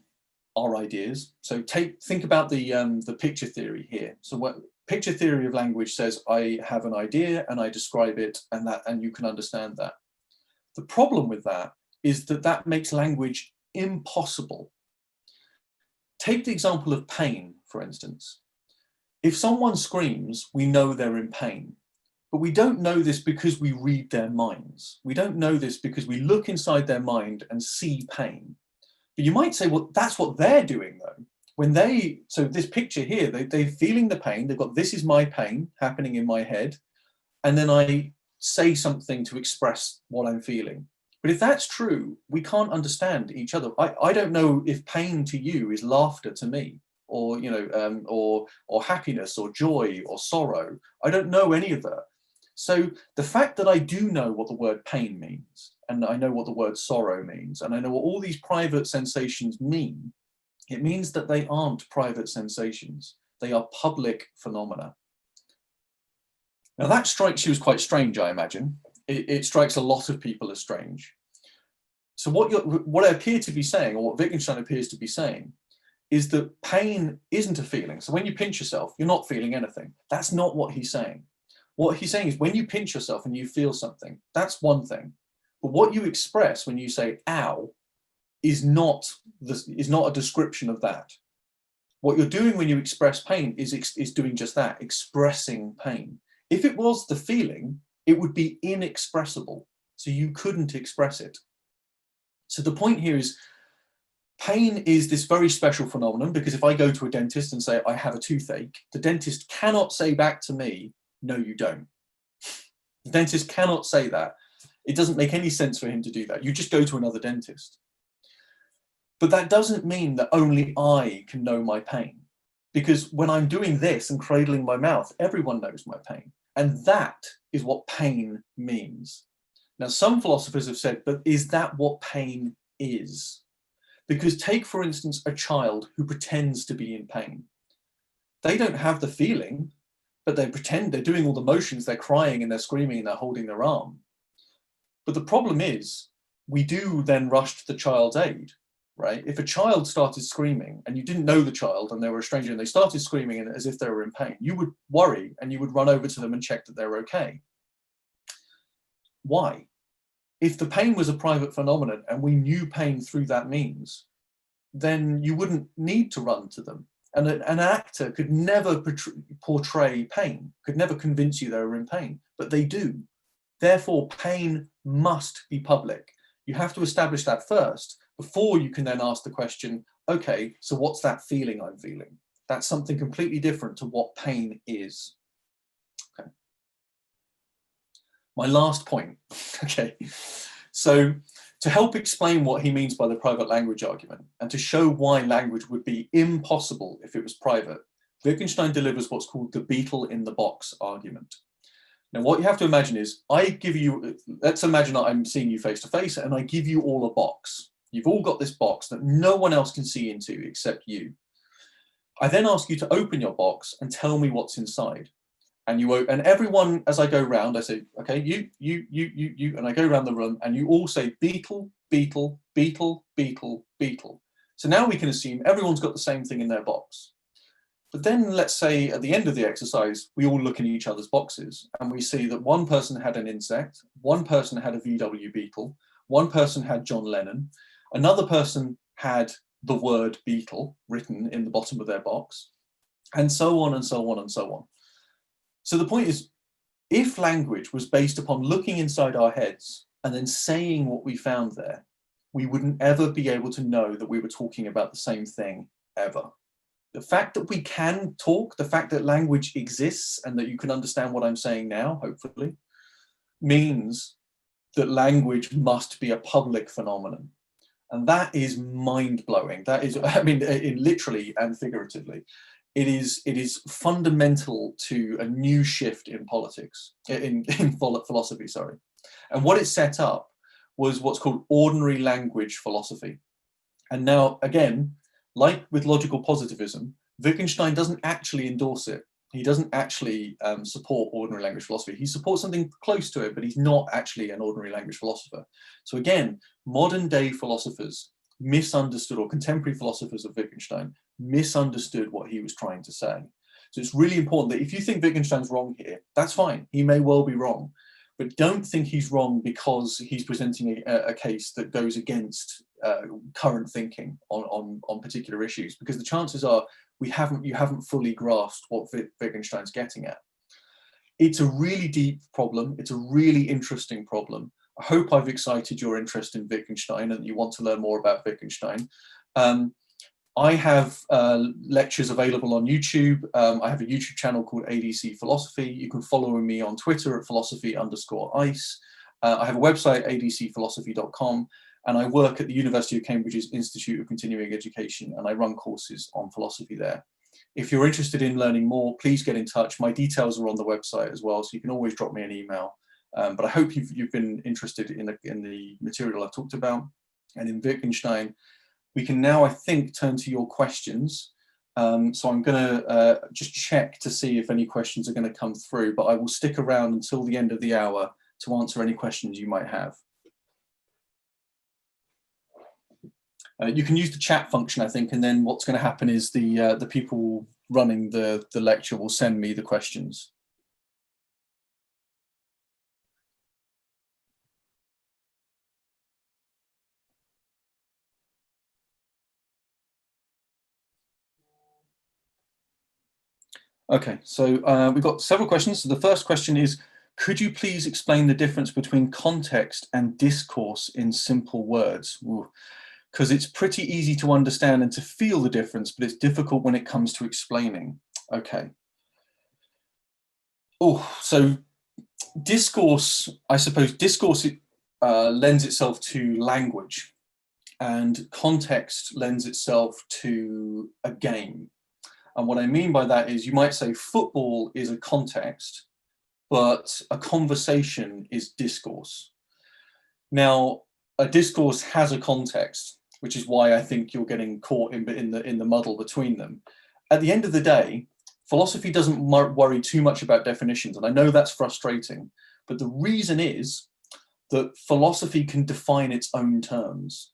our ideas, so think about the picture theory here. So what picture theory of language says, I have an idea and I describe it, and you can understand that. The problem with that is that makes language impossible. Take the example of pain, for instance. If someone screams, we know they're in pain, but we don't know this because we read their minds. We don't know this because we look inside their mind and see pain. But you might say, well, that's what they're doing though. So this picture here, they're feeling the pain. They've got, this is my pain happening in my head. And then I say something to express what I'm feeling. But if that's true, we can't understand each other. I don't know if pain to you is laughter to me, or or happiness or joy or sorrow. I don't know any of that. So the fact that I do know what the word pain means, and I know what the word sorrow means, and I know what all these private sensations mean, it means that they aren't private sensations. They are public phenomena. Now that strikes you as quite strange, I imagine. It strikes a lot of people as strange. So what I appear to be saying, or what Wittgenstein appears to be saying, is that pain isn't a feeling. So when you pinch yourself, you're not feeling anything. That's not what he's saying. What he's saying is when you pinch yourself and you feel something, that's one thing. But what you express when you say ow is not a description of that. What you're doing when you express pain is doing just that, expressing pain. If it was the feeling, it would be inexpressible. So you couldn't express it. So the point here is pain is this very special phenomenon, because if I go to a dentist and say, I have a toothache, the dentist cannot say back to me, no, you don't. The dentist cannot say that. It doesn't make any sense for him to do that. You just go to another dentist. But that doesn't mean that only I can know my pain, because when I'm doing this and cradling my mouth, everyone knows my pain. And that is what pain means. Now, some philosophers have said, but is that what pain is? Because take, for instance, a child who pretends to be in pain. They don't have the feeling, but they pretend they're doing all the motions, they're crying and they're screaming and they're holding their arm. But the problem is, we do then rush to the child's aid, right? If a child started screaming and you didn't know the child and they were a stranger and they started screaming as if they were in pain, you would worry and you would run over to them and check that they're okay. Why? If the pain was a private phenomenon and we knew pain through that means, then you wouldn't need to run to them. And an actor could never portray pain, could never convince you they were in pain, but they do. Therefore, pain must be public. You have to establish that first before you can then ask the question, okay, so what's that feeling I'm feeling? That's something completely different to what pain is. Okay. My last point, okay. So to help explain what he means by the private language argument and to show why language would be impossible if it was private, Wittgenstein delivers what's called the beetle in the box argument. Now, what you have to imagine is I give you, let's imagine I'm seeing you face to face and I give you all a box. You've all got this box that no one else can see into except you. I then ask you to open your box and tell me what's inside. And and everyone, as I go round, I say, okay, you, and I go around the room and you all say beetle, beetle, beetle, beetle, beetle. So now we can assume everyone's got the same thing in their box. But then let's say at the end of the exercise, we all look in each other's boxes and we see that one person had an insect, one person had a VW beetle, one person had John Lennon, another person had the word beetle written in the bottom of their box, and so on and so on and so on. So the point is, if language was based upon looking inside our heads and then saying what we found there, we wouldn't ever be able to know that we were talking about the same thing ever. The fact that we can talk, the fact that language exists and that you can understand what I'm saying now, hopefully, means that language must be a public phenomenon. And that is mind-blowing. That is, I mean, literally and figuratively. It is fundamental to a new shift in politics, in philosophy, sorry. And what it set up was what's called ordinary language philosophy. And now, again, like with logical positivism, Wittgenstein doesn't actually endorse it. He doesn't actually support ordinary language philosophy. He supports something close to it, but he's not actually an ordinary language philosopher. So again, modern day philosophers misunderstood, or contemporary philosophers of Wittgenstein misunderstood what he was trying to say. So it's really important that if you think Wittgenstein's wrong here, that's fine. He may well be wrong, but don't think he's wrong because he's presenting a case that goes against current thinking on particular issues, because the chances are you haven't fully grasped what Wittgenstein's getting at. It's a really deep problem. It's a really interesting problem. I hope I've excited your interest in Wittgenstein and you want to learn more about Wittgenstein. I have lectures available on YouTube. I have a YouTube channel called ADC Philosophy. You can follow me on Twitter at philosophy_ice. I have a website, adcphilosophy.com, and I work at the University of Cambridge's Institute of Continuing Education, and I run courses on philosophy there. If you're interested in learning more, please get in touch. My details are on the website as well, so you can always drop me an email. But I hope you've been interested in the material I've talked about and in Wittgenstein. We can now, I think, turn to your questions. So I'm going to just check to see if any questions are going to come through, but I will stick around until the end of the hour to answer any questions you might have. You can use the chat function, I think, and then what's going to happen is the people running the lecture will send me the questions. Okay, so we've got several questions. So the first question is, could you please explain the difference between context and discourse in simple words? Because it's pretty easy to understand and to feel the difference, but it's difficult when it comes to explaining. Okay. Oh, so discourse, I suppose discourse lends itself to language, and context lends itself to a game. And what I mean by that is you might say football is a context, but a conversation is discourse. Now, a discourse has a context, which is why I think you're getting caught in the muddle between them. At the end of the day, philosophy doesn't worry too much about definitions, and I know that's frustrating, but the reason is that philosophy can define its own terms.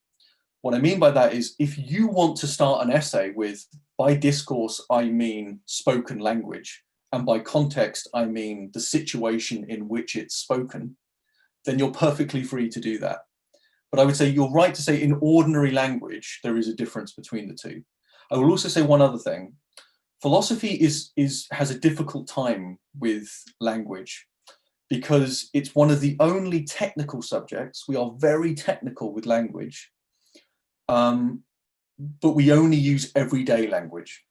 What I mean by that is if you want to start an essay with, by discourse, I mean spoken language, and by context, I mean the situation in which it's spoken, then you're perfectly free to do that. But I would say you're right to say in ordinary language, there is a difference between the two. I will also say one other thing. Philosophy has a difficult time with language because it's one of the only technical subjects. We are very technical with language but we only use everyday language.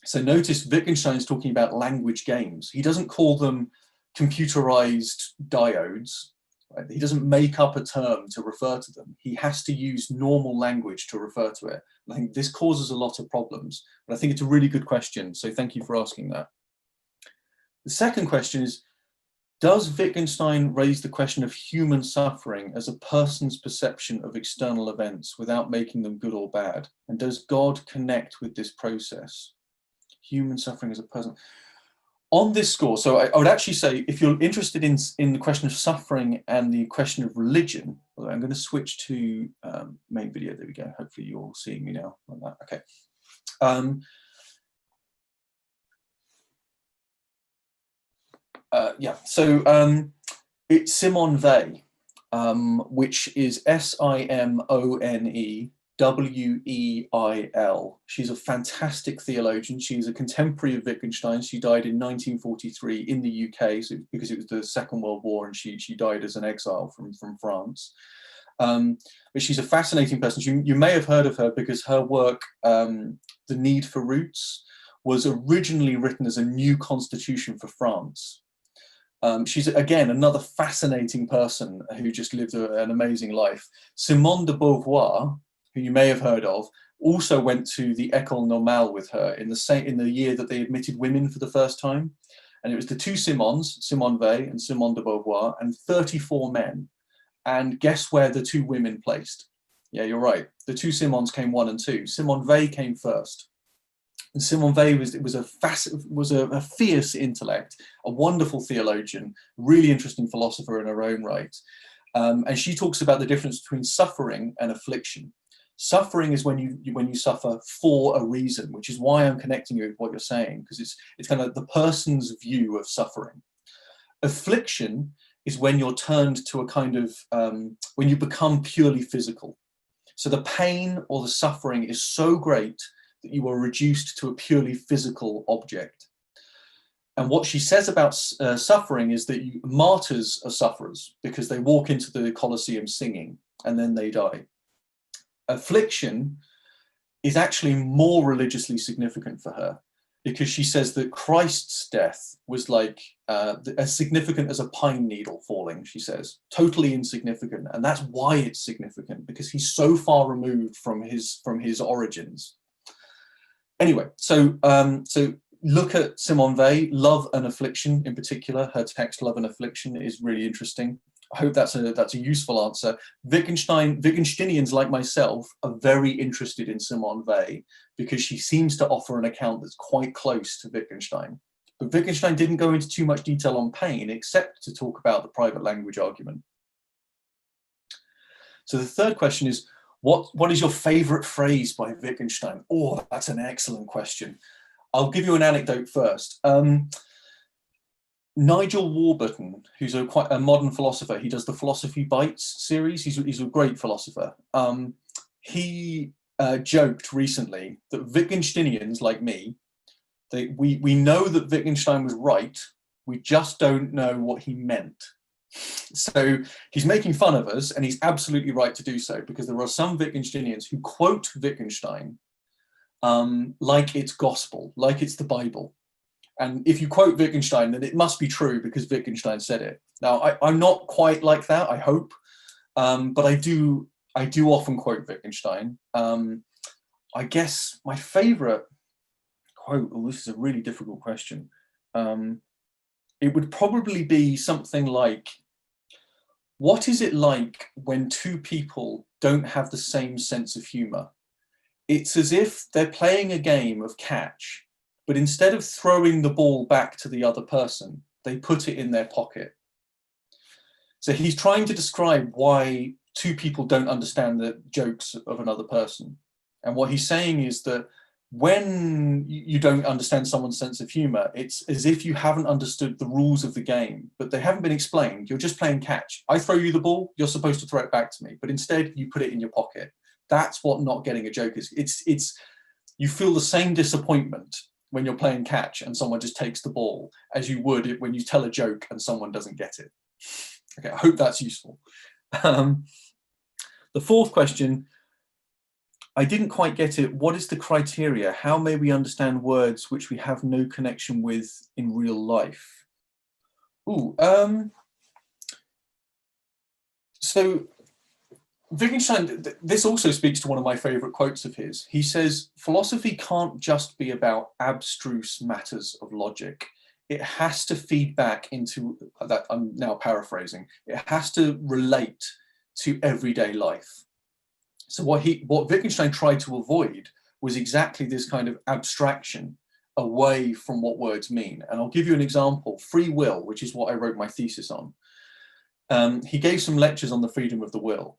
So notice Wittgenstein is talking about language games. He doesn't call them computerized diodes. Right? He doesn't make up a term to refer to them. He has to use normal language to refer to it. And I think this causes a lot of problems, but I think it's a really good question. So thank you for asking that. The second question is, does Wittgenstein raise the question of human suffering as a person's perception of external events without making them good or bad? And does God connect with this process? Human suffering as a person. On this score, so I would actually say, if you're interested in the question of suffering and the question of religion, although I'm going to switch to main video. There we go. Hopefully you're all seeing me now like that. Okay. Yeah, so it's Simone Weil, which is Simoneweill. She's a fantastic theologian. She's a contemporary of Wittgenstein. She died in 1943 in the UK, so, because it was the Second World War, and she died as an exile from France. But she's a fascinating person. You may have heard of her because her work, The Need for Roots, was originally written as a new constitution for France. She's, again, another fascinating person who just lived an amazing life. Simone de Beauvoir, who you may have heard of, also went to the École Normale with her in the year that they admitted women for the first time. And it was the two Simons, Simone Weil and Simone de Beauvoir, and 34 men. And guess where the two women placed? Yeah, you're right. The two Simons came 1 and 2. Simone Weil came first. And Simone Weil was a fierce intellect, a wonderful theologian, really interesting philosopher in her own right. And she talks about the difference between suffering and affliction. Suffering is when you suffer for a reason, which is why I'm connecting you with what you're saying, because it's kind of the person's view of suffering. Affliction is when you're turned to a kind of, when you become purely physical. So the pain or the suffering is so great that you are reduced to a purely physical object. And what she says about suffering is that martyrs are sufferers because they walk into the Colosseum singing and then they die. Affliction is actually more religiously significant for her because she says that Christ's death was like as significant as a pine needle falling, she says, totally insignificant. And that's why it's significant, because he's so far removed from his origins. Anyway, so look at Simone Weil, Love and Affliction in particular. Her text, Love and Affliction, is really interesting. I hope that's a useful answer. Wittgensteinians like myself are very interested in Simone Weil because she seems to offer an account that's quite close to Wittgenstein. But Wittgenstein didn't go into too much detail on pain, except to talk about the private language argument. So the third question is, what is your favorite phrase by Wittgenstein? Oh, that's an excellent question. I'll give you an anecdote first. Nigel Warburton, who's quite a modern philosopher, he does the Philosophy Bites series. He's a great philosopher. He joked recently that Wittgensteinians like me, we know that Wittgenstein was right, we just don't know what he meant. So he's making fun of us, and he's absolutely right to do so, because there are some Wittgensteinians who quote Wittgenstein like it's gospel, like it's the Bible. And if you quote Wittgenstein, then it must be true because Wittgenstein said it. Now, I'm not quite like that, I hope, but I do often quote Wittgenstein. I guess my favorite quote, this is a really difficult question. It would probably be something like, what is it like when two people don't have the same sense of humor? It's as if they're playing a game of catch, but instead of throwing the ball back to the other person, they put it in their pocket. So he's trying to describe why two people don't understand the jokes of another person. And what he's saying is that when you don't understand someone's sense of humor, it's as if you haven't understood the rules of the game, but they haven't been explained. You're just playing catch. I throw you the ball, you're supposed to throw it back to me, but instead you put it in your pocket. That's what not getting a joke is. It's you feel the same disappointment when you're playing catch and someone just takes the ball as you would when you tell a joke and someone doesn't get it. Okay, I hope that's useful. The fourth question, I didn't quite get it. What is the criteria? How may we understand words which we have no connection with in real life? So Wittgenstein, this also speaks to one of my favorite quotes of his. He says, philosophy can't just be about abstruse matters of logic. It has to feed back into that. I'm now paraphrasing. It has to relate to everyday life. So what Wittgenstein tried to avoid was exactly this kind of abstraction away from what words mean. And I'll give you an example. Free will, which is what I wrote my thesis on. He gave some lectures on the freedom of the will.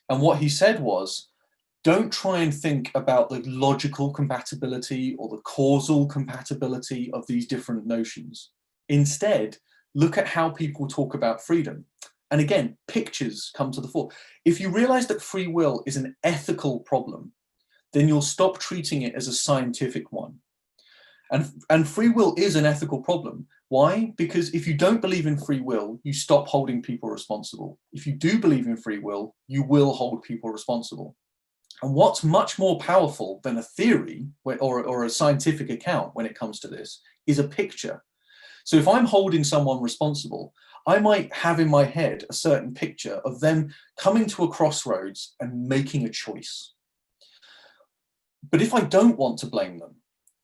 And what he said was, don't try and think about the logical compatibility or the causal compatibility of these different notions. Instead, look at how people talk about freedom. And again, pictures come to the fore. If you realize that free will is an ethical problem, then you'll stop treating it as a scientific one. And free will is an ethical problem. Why? Because if you don't believe in free will, you stop holding people responsible. If you do believe in free will, you will hold people responsible. And what's much more powerful than a theory or a scientific account when it comes to this is a picture. So if I'm holding someone responsible, I might have in my head a certain picture of them coming to a crossroads and making a choice. But if I don't want to blame them,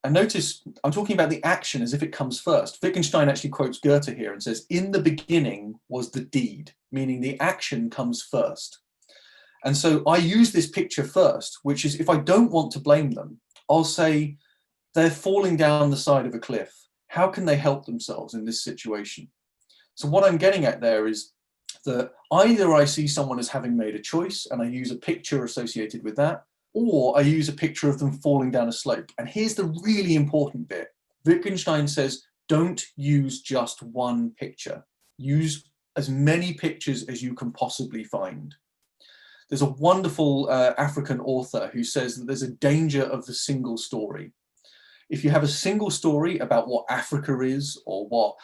and notice I'm talking about the action as if it comes first. Wittgenstein actually quotes Goethe here and says, in the beginning was the deed, meaning the action comes first. And so I use this picture first, which is if I don't want to blame them, I'll say they're falling down the side of a cliff. How can they help themselves in this situation? So what I'm getting at there is that either I see someone as having made a choice and I use a picture associated with that, or I use a picture of them falling down a slope. And here's the really important bit. Wittgenstein says, don't use just one picture. Use as many pictures as you can possibly find. There's a wonderful African author who says that there's a danger of the single story. If you have a single story about what Africa is, or what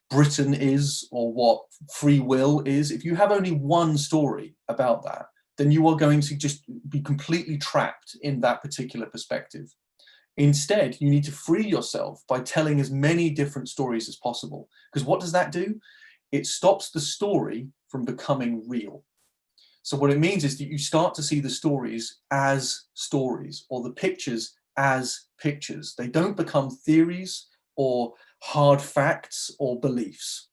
Britain is, or what free will is, if you have only one story about that, then you are going to just be completely trapped in that particular perspective. Instead, you need to free yourself by telling as many different stories as possible. Because what does that do? It stops the story from becoming real. So what it means is that you start to see the stories as stories, or the pictures as pictures. They don't become theories or hard facts or beliefs.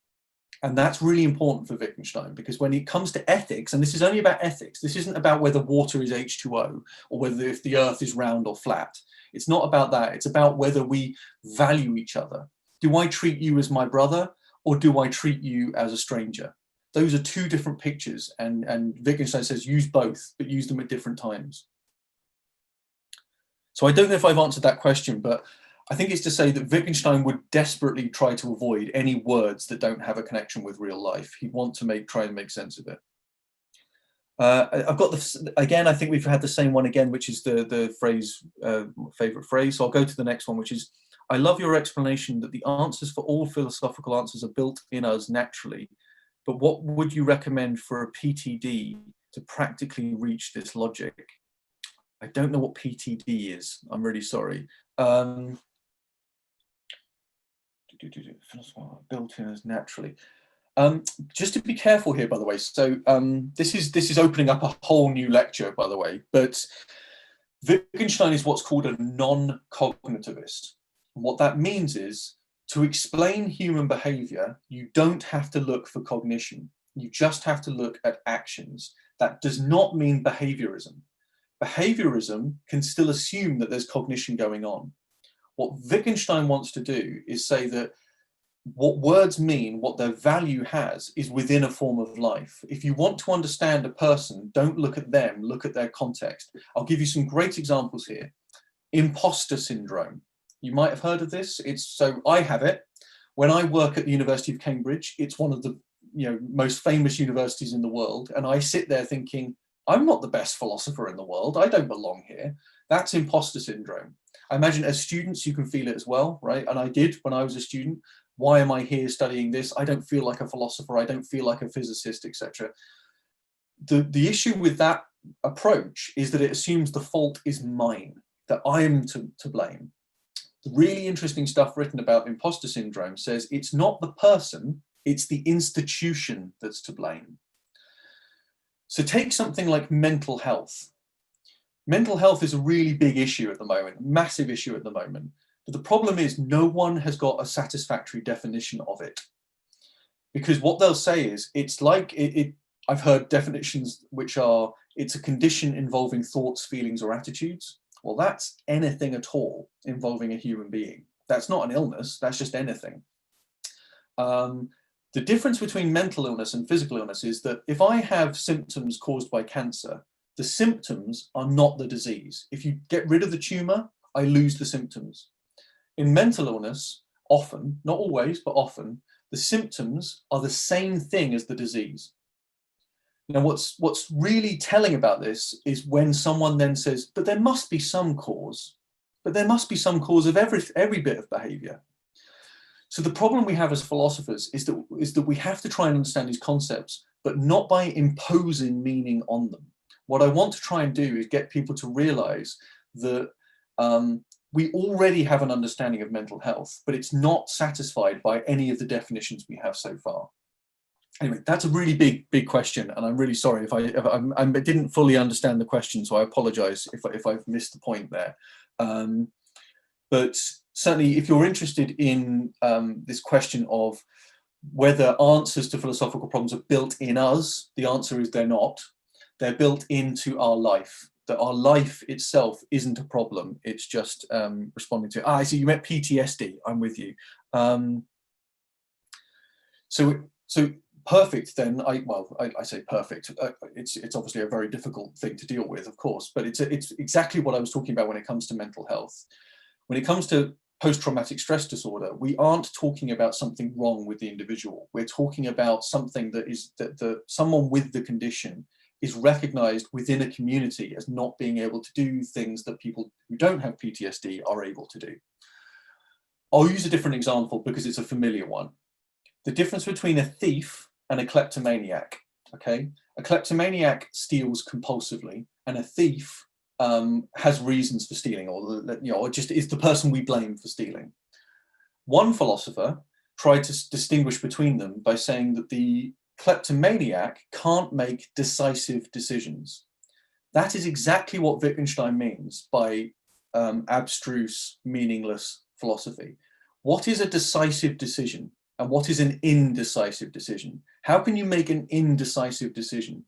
And that's really important for Wittgenstein, because when it comes to ethics, and this is only about ethics, this isn't about whether water is H2O or whether if the earth is round or flat. It's not about that. It's about whether we value each other. Do I treat you as my brother, or do I treat you as a stranger? Those are two different pictures, and Wittgenstein says use both, but use them at different times. So I don't know if I've answered that question, but I think it's to say that Wittgenstein would desperately try to avoid any words that don't have a connection with real life. He'd want to try and make sense of it. I've got this again. I think we've had the same one again, which is the phrase, favorite phrase. So I'll go to the next one, which is, I love your explanation that the answers for all philosophical answers are built in us naturally. But what would you recommend for a PTD to practically reach this logic? I don't know what PTD is. I'm really sorry. Built in as naturally. Just to be careful here, by the way. So this is opening up a whole new lecture, by the way. But Wittgenstein is what's called a non-cognitivist. What that means is, to explain human behavior, you don't have to look for cognition. You just have to look at actions. That does not mean behaviorism. Behaviorism can still assume that there's cognition going on. What Wittgenstein wants to do is say that what words mean, what their value has, is within a form of life. If you want to understand a person, don't look at them, look at their context. I'll give you some great examples here. Imposter syndrome. You might have heard of this. So I have it. When I work at the University of Cambridge, it's one of the most famous universities in the world. And I sit there thinking, I'm not the best philosopher in the world. I don't belong here. That's imposter syndrome. I imagine as students, you can feel it as well, right? And I did when I was a student. Why am I here studying this? I don't feel like a philosopher. I don't feel like a physicist, etc. The issue with that approach is that it assumes the fault is mine, that I am to blame. The really interesting stuff written about imposter syndrome says it's not the person, it's the institution that's to blame. So take something like mental health. Mental health is a really big issue at the moment, massive issue at the moment. But the problem is no one has got a satisfactory definition of it. Because what they'll say is, it's like, I've heard definitions which are, it's a condition involving thoughts, feelings, or attitudes. Well, that's anything at all involving a human being. That's not an illness, that's just anything. The difference between mental illness and physical illness is that if I have symptoms caused by cancer, the symptoms are not the disease. If you get rid of the tumor, I lose the symptoms. In mental illness, often, not always, but often, the symptoms are the same thing as the disease. Now, what's really telling about this is when someone then says, but there must be some cause, but there must be some cause of every bit of behavior. So the problem we have as philosophers is that we have to try and understand these concepts, but not by imposing meaning on them. What I want to try and do is get people to realize that we already have an understanding of mental health, but it's not satisfied by any of the definitions we have so far. Anyway, that's a really big question, and I'm really sorry if I didn't fully understand the question, so I apologize if I've missed the point there. But certainly, if you're interested in this question of whether answers to philosophical problems are built in us, the answer is they're not. They're built into our life. That our life itself isn't a problem. It's just responding to. I see you meant PTSD. I'm with you. So perfect then. I say perfect. It's obviously a very difficult thing to deal with, of course, but it's exactly what I was talking about when it comes to mental health. When it comes to post-traumatic stress disorder, we aren't talking about something wrong with the individual. We're talking about something that someone with the condition is recognized within a community as not being able to do things that people who don't have PTSD are able to do. I'll use a different example because it's a familiar one. The difference between a thief and a kleptomaniac, okay? A kleptomaniac steals compulsively, and a thief has reasons for stealing, or just is the person we blame for stealing. One philosopher tried to distinguish between them by saying that the kleptomaniac can't make decisive decisions. That is exactly what Wittgenstein means by abstruse, meaningless philosophy. What is a decisive decision and what is an indecisive decision? How can you make an indecisive decision?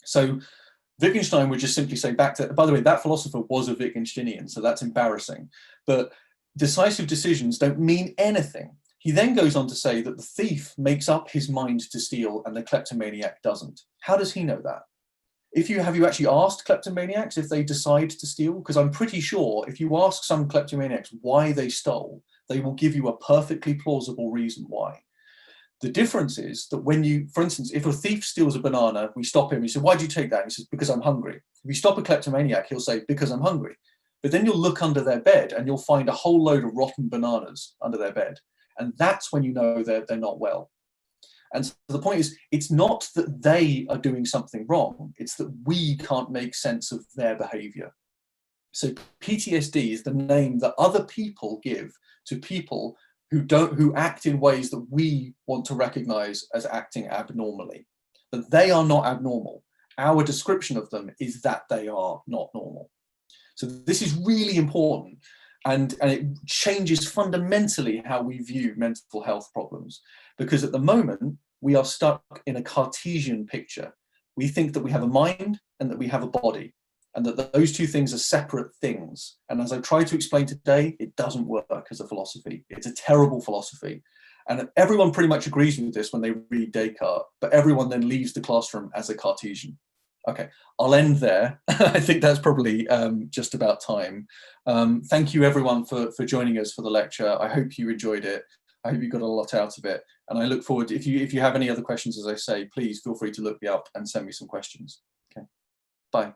So Wittgenstein would just simply say back to, by the way, that philosopher was a Wittgensteinian, so that's embarrassing. But decisive decisions don't mean anything. He then goes on to say that the thief makes up his mind to steal and the kleptomaniac doesn't. How does he know that? Have you actually asked kleptomaniacs if they decide to steal? Because I'm pretty sure if you ask some kleptomaniacs why they stole, they will give you a perfectly plausible reason why. The difference is that when you, for instance, if a thief steals a banana, we stop him, he says, why'd you take that? And he says, because I'm hungry. If you stop a kleptomaniac, he'll say, because I'm hungry. But then you'll look under their bed and you'll find a whole load of rotten bananas under their bed. And that's when you know they're not well. And so the point is, it's not that they are doing something wrong, it's that we can't make sense of their behavior. So PTSD is the name that other people give to people who act in ways that we want to recognize as acting abnormally. But they are not abnormal. Our description of them is that they are not normal. So this is really important. And it changes fundamentally how we view mental health problems, because at the moment we are stuck in a Cartesian picture. We think that we have a mind and that we have a body, and that those two things are separate things. And as I try to explain today, it doesn't work as a philosophy. It's a terrible philosophy. And everyone pretty much agrees with this when they read Descartes, but everyone then leaves the classroom as a Cartesian. Okay, I'll end there. I think that's probably just about time. Thank you everyone for joining us for the lecture. I hope you enjoyed it. I hope you got a lot out of it. And I look forward to, if you have any other questions, as I say, please feel free to look me up and send me some questions. Okay, bye.